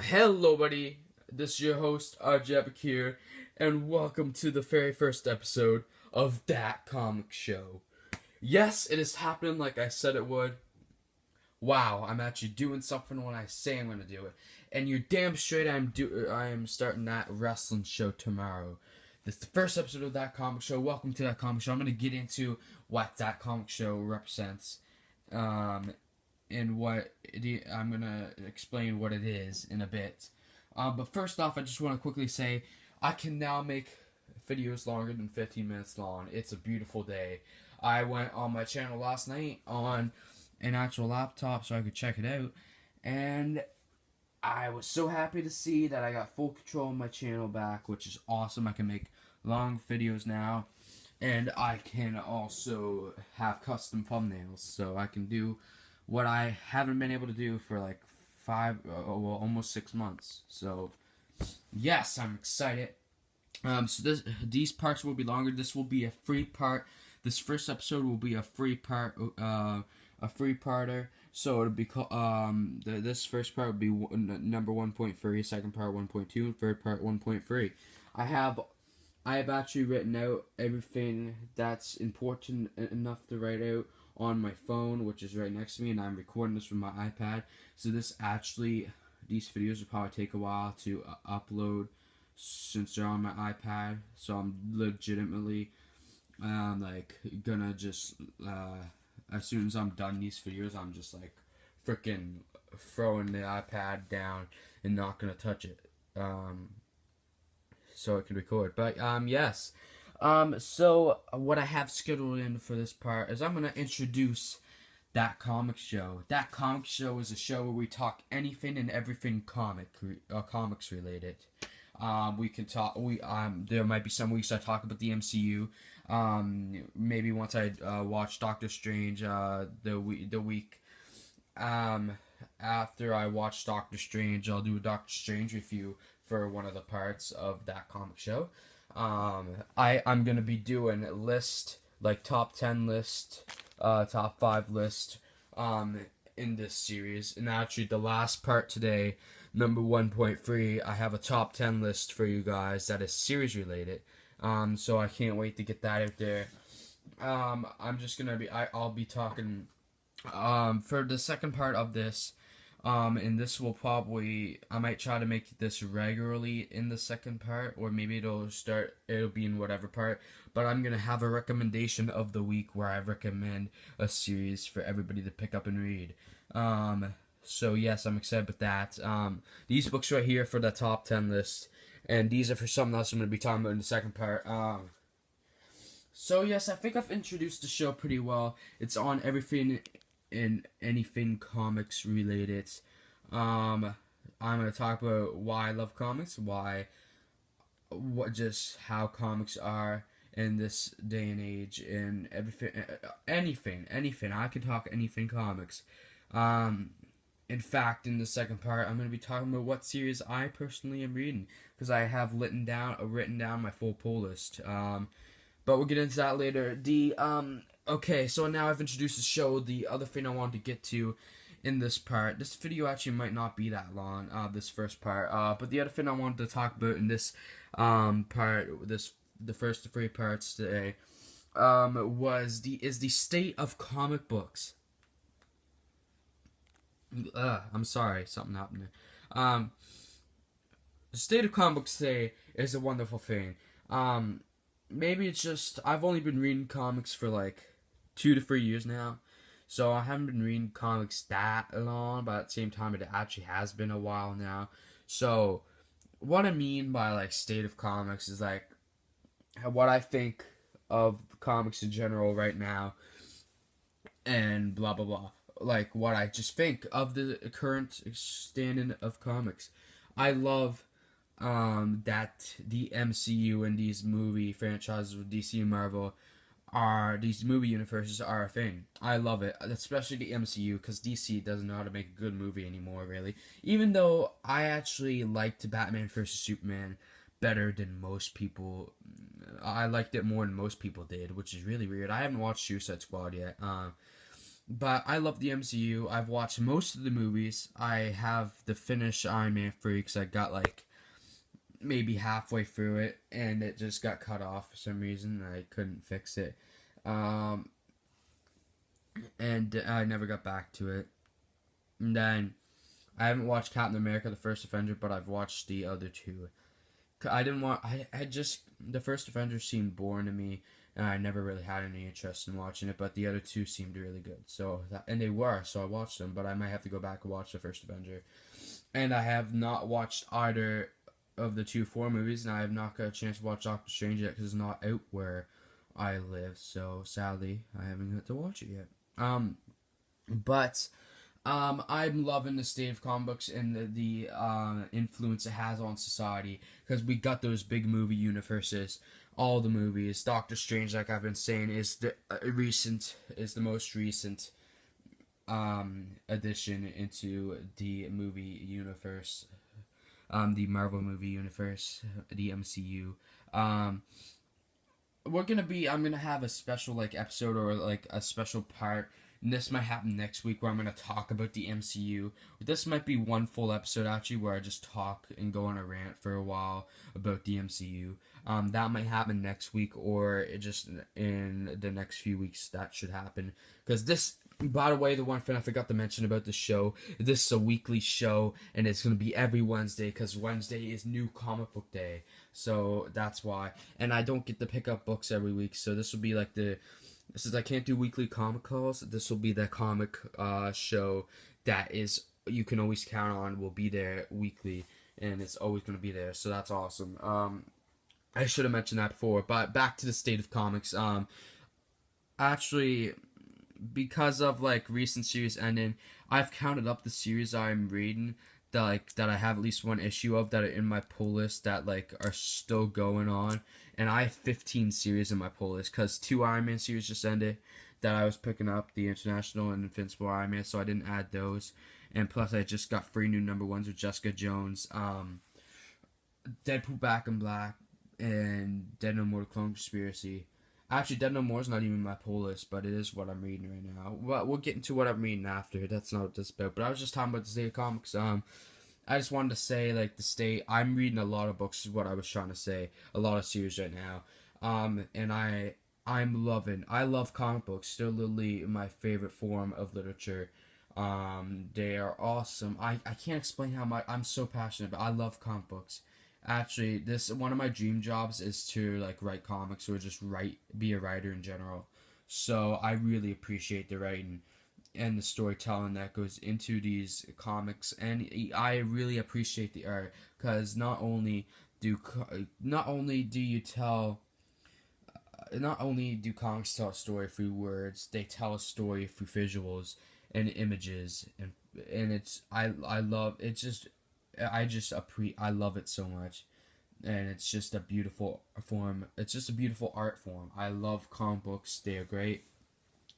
Hello, buddy. This is your host, Jabak here, and welcome to the very first episode of That Comic Show. Yes, it is happening like I said it would. Wow, I'm actually doing something when I say I'm gonna do it, and you're damn straight I am starting that wrestling show tomorrow. This is the first episode of That Comic Show. Welcome to That Comic Show. I'm gonna get into what That Comic Show represents. And I'm gonna explain what it is in a bit. But first off, I just want to quickly say I can now make videos longer than 15 minutes long. It's a beautiful day. I went on my channel last night on an actual laptop so I could check it out, and I was so happy to see that I got full control of my channel back, which is awesome. I can make long videos now, and I can also have custom thumbnails, so I can do what I haven't been able to do for like almost 6 months. So, yes, I'm excited. So these parts will be longer. This will be a free part. This first episode will be a free part, a free parter. So it'll be this first part will be number 1.3, second part 1.2, and third part 1.3. I have actually written out everything that's important enough to write out on my phone, which is right next to me, and I'm recording this from my iPad. So these videos will probably take a while to upload since they're on my iPad. So I'm legitimately gonna just as soon as I'm done these videos, I'm just like freaking throwing the iPad down and not gonna touch it so it can record. But yes. So what I have scheduled in for this part is I'm going to introduce That Comic Show. That Comic Show is a show where we talk anything and everything comics related. We can talk, there might be some weeks I talk about the MCU. Maybe once I watch Doctor Strange, the week after I watch Doctor Strange, I'll do a Doctor Strange review for one of the parts of That Comic Show. I'm gonna be doing a list, like top 10 list, top 5 list, in this series. And actually the last part today, number 1.3, I have a top 10 list for you guys that is series related. So I can't wait to get that out there. I'll be talking, for the second part of this. And this will I might try to make this regularly in the second part, or maybe it'll be in whatever part, but I'm gonna have a recommendation of the week where I recommend a series for everybody to pick up and read. So yes, I'm excited with that. These books right here for the top 10 list, and these are for something else I'm gonna be talking about in the second part. So yes, I think I've introduced the show pretty well. It's on everything in anything comics related. I'm gonna talk about why I love comics, just how comics are in this day and age, and anything. I can talk anything comics. In fact, in the second part, I'm gonna be talking about what series I personally am reading, because I have written down my full pull list. But we'll get into that later. Okay, so now I've introduced the show. The other thing I wanted to get to in this part, this video actually might not be that long, this first part, but the other thing I wanted to talk about in this part, the first 3 parts today, is the state of comic books. I'm sorry, something happened there. The state of comic books today is a wonderful thing. Maybe it's just, I've only been reading comics for like 2 to 3 years now, so I haven't been reading comics that long, but at the same time it actually has been a while now. So what I mean by like state of comics is like what I think of comics in general right now, and blah blah blah, like what I just think of the current standing of comics. I love that the MCU and these movie franchises with DC and Marvel these movie universes are a thing. I love it, especially the MCU, because DC doesn't know how to make a good movie anymore, really. Even though I actually liked Batman vs. Superman better than most people. I liked it more than most people did, which is really weird. I haven't watched Suicide Squad yet. But I love the MCU. I've watched most of the movies. I have the finished Iron Man 3 because I got like maybe halfway through it and it just got cut off for some reason. I couldn't fix it. Um, and I never got back to it. And then I haven't watched Captain America: The First Avenger, but I've watched the other two. I didn't want. I just the first Avenger seemed boring to me, and I never really had any interest in watching it. But the other two seemed really good. And they were. So I watched them. But I might have to go back and watch the first Avenger. And I have not watched either of the two four movies, and I have not got a chance to watch Doctor Strange yet because it's not out where I live. So sadly, I haven't got to watch it yet. But I'm loving the state of comic books and the influence it has on society because we got those big movie universes, all the movies. Doctor Strange, like I've been saying, is the most recent addition into the movie universe, the Marvel movie universe, the MCU. I'm gonna have a special like episode or like a special part, and this might happen next week where I'm gonna talk about the MCU. This might be one full episode actually where I just talk and go on a rant for a while about the MCU. That might happen next week or just in the next few weeks. That should happen because this. By the way, the one thing I forgot to mention about the show, this is a weekly show, and it's going to be every Wednesday, because Wednesday is New Comic Book Day, so that's why. And I don't get to pick up books every week, so this will be like since I can't do weekly comic calls, this will be the comic show that is, you can always count on, will be there weekly, and it's always going to be there, so that's awesome. I should have mentioned that before, but back to the state of comics. Actually, because of like recent series ending, I've counted up the series I'm reading that I have at least one issue of that are in my pull list that like are still going on, and I have 15 series in my pull list because 2 Iron Man series just ended that I was picking up, the International and Invincible Iron Man, so I didn't add those, and plus I just got 3 new number ones with Jessica Jones, Deadpool Back in Black, and Dead No More: The Clone Conspiracy. Actually, Dead No More is not even my pull list, but it is what I'm reading right now. Well, we'll get into what I'm reading after. That's not what this is about. But I was just talking about the state of comics. I just wanted to say, like, the state. I'm reading a lot of books. Is what I was trying to say. A lot of series right now. And I'm loving. I love comic books. They're literally my favorite form of literature. They are awesome. I can't explain how much I'm so passionate. But I love comic books. Actually, this one of my dream jobs is to like write comics or just be a writer in general. So I really appreciate the writing and the storytelling that goes into these comics, and I really appreciate the art because not only do comics tell a story through words, they tell a story through visuals and images, and I love it's just I love it so much, and it's just a beautiful form. It's just a beautiful art form. I love comic books. They are great.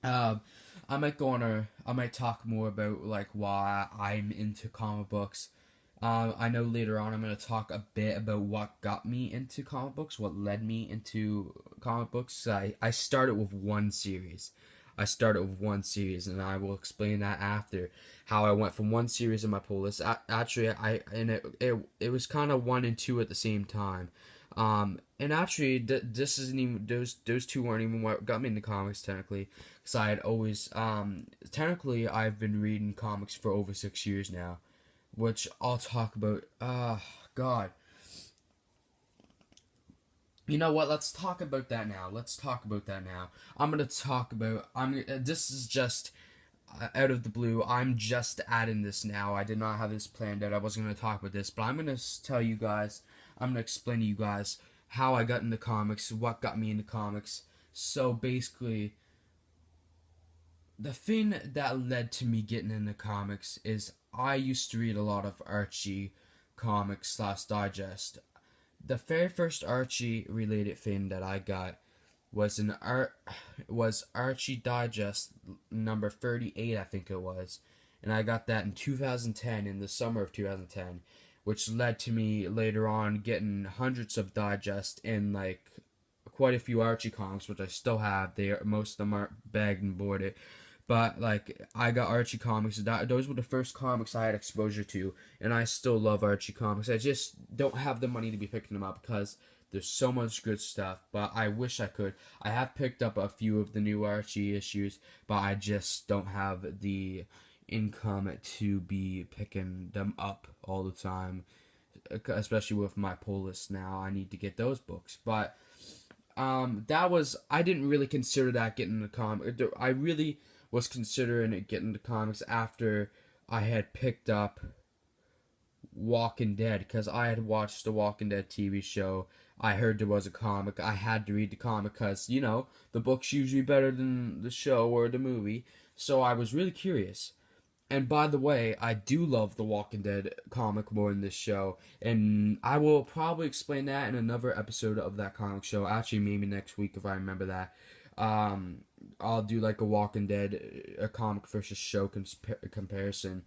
Um, I might talk more about like why I'm into comic books. I know later on I'm gonna talk a bit about what got me into comic books, what led me into comic books. I started with one series. And I will explain that after how I went from one series in my pull list. Actually, it was kind of 1 and 2 at the same time. And actually, this isn't even those two weren't even what got me into comics technically, because I had always technically I've been reading comics for over 6 years now, which I'll talk about. God. You know what? Let's talk about that now. I'm gonna talk about. This is just out of the blue. I'm just adding this now. I did not have this planned out. I wasn't gonna talk about this, but I'm gonna tell you guys. I'm gonna explain to you guys how I got into comics, what got me into comics. So basically, the thing that led to me getting into comics is I used to read a lot of Archie comics slash digest. The very first Archie related thing that I got was Archie Digest number 38, I think it was, and I got that in 2010, in the summer of 2010, which led to me later on getting hundreds of digest and like quite a few Archie comics, which I still have. Most of them aren't bagged and boarded. But like I got Archie comics. Those were the first comics I had exposure to, and I still love Archie comics. I just don't have the money to be picking them up because there's so much good stuff. But I wish I could. I have picked up a few of the new Archie issues, but I just don't have the income to be picking them up all the time, especially with my pull list now. I need to get those books. But that was, I didn't really consider that getting the comic. I really was considering it getting the comics after I had picked up Walking Dead, because I had watched the Walking Dead TV show. I heard there was a comic. I had to read the comic because, the book's usually better than the show or the movie. So I was really curious. And by the way, I do love the Walking Dead comic more than this show, and I will probably explain that in another episode of that comic show. Actually, maybe next week if I remember that. I'll do like a Walking Dead, a comic versus show comparison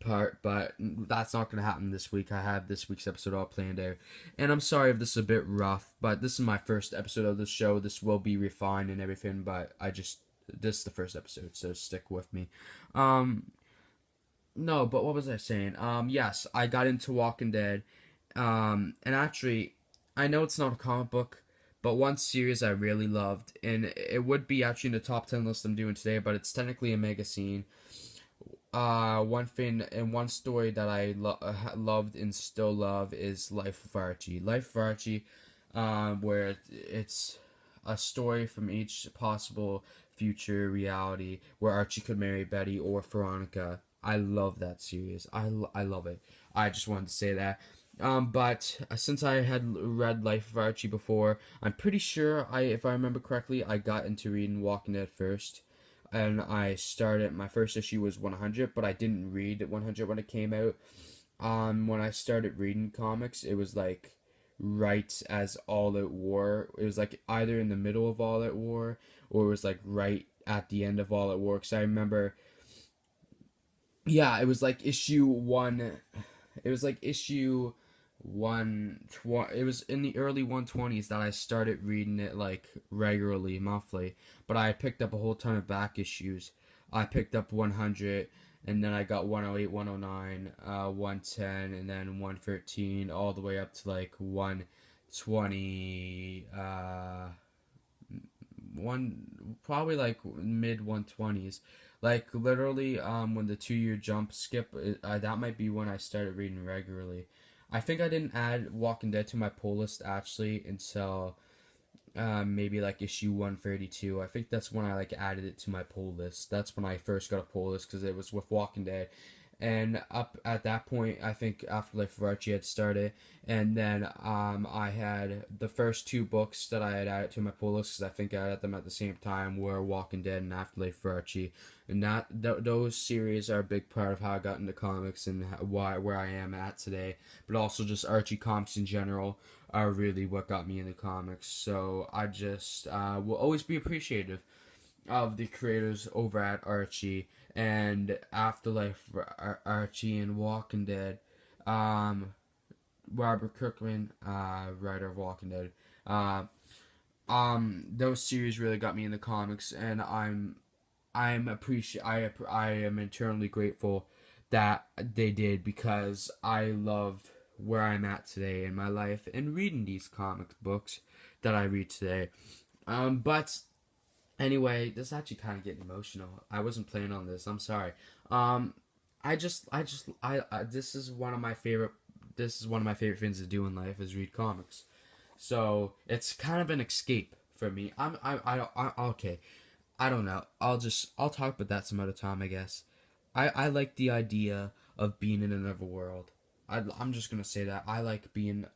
part, but that's not gonna happen this week. I have this week's episode all planned out, and I'm sorry if this is a bit rough, but this is my first episode of the show. This will be refined and everything, but this is the first episode, so stick with me. No, but what was I saying? Yes, I got into Walking Dead. And actually, I know it's not a comic book, but one series I really loved, and it would be actually in the top 10 list I'm doing today, but it's technically a magazine. One thing and one story that I loved and still love is Life of Archie. Life of Archie, where it's a story from each possible future reality where Archie could marry Betty or Veronica. I love that series. I love it. I just wanted to say that. But since I had read Life of Archie before, I'm pretty sure if I remember correctly, I got into reading Walking Dead first, and I started. My first issue was 100, but I didn't read 100 when it came out. When I started reading comics, it was like right as All Out War. It was like either in the middle of All Out War, or it was like right at the end of All Out War. Because I remember, yeah, it was like issue one. It was like issue 120. It was in the early 120s that I started reading it like regularly, monthly. But I picked up a whole ton of back issues. I picked up 100, and then I got 108, 109, 110, and then 113, all the way up to like 120, probably like mid 120s. Like literally, when the 2 year jump skip, that might be when I started reading regularly. I think I didn't add Walking Dead to my pull list actually until maybe like issue 132. I think that's when I like added it to my pull list. That's when I first got a pull list because it was with Walking Dead. And up at that point, I think Afterlife of Archie had started, and then I had the first two books that I had added to my pull list because I think I had them at the same time were Walking Dead and Afterlife of Archie, and those series are a big part of how I got into comics and where I am at today. But also just Archie comics in general are really what got me into comics. So I just will always be appreciative of the creators over at Archie and Afterlife Archie and Walking Dead. Robert Kirkman, writer of Walking Dead. Those series really got me into comics, and I am internally grateful that they did, because I love where I'm at today in my life and reading these comic books that I read today. But anyway, this is actually kind of getting emotional. I wasn't planning on this. I'm sorry. This is one of my favorite. This is one of my favorite things to do in life is read comics. So it's kind of an escape for me. Okay. I don't know. I'll talk about that some other time, I guess. I like the idea of being in another world. I'm just gonna say that I like being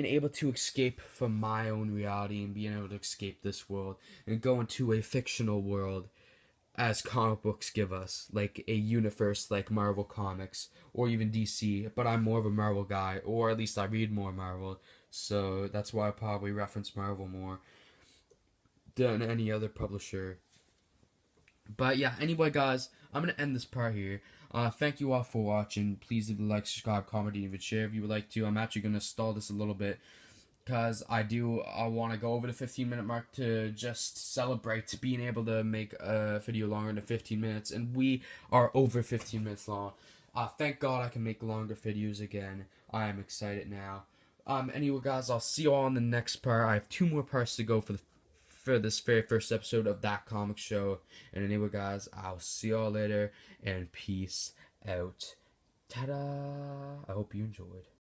able to escape from my own reality and being able to escape this world and go into a fictional world as comic books give us, like a universe like Marvel Comics or even DC, but I'm more of a Marvel guy, or at least I read more Marvel, so that's why I probably reference Marvel more than any other publisher. But yeah, anyway, guys, I'm gonna end this part here. Thank you all for watching. Please leave a like, subscribe, comment, and even share if you would like to. I'm actually gonna stall this a little bit because I want to go over the 15-minute mark to just celebrate being able to make a video longer than 15 minutes, and we are over 15 minutes long. Thank God I can make longer videos again. I am excited now. Anyway, guys, I'll see you all in the next part. I have 2 more parts to go for this very first episode of That Comic Show. And anyway, guys, I'll see y'all later, and peace out. Ta-da! I hope you enjoyed.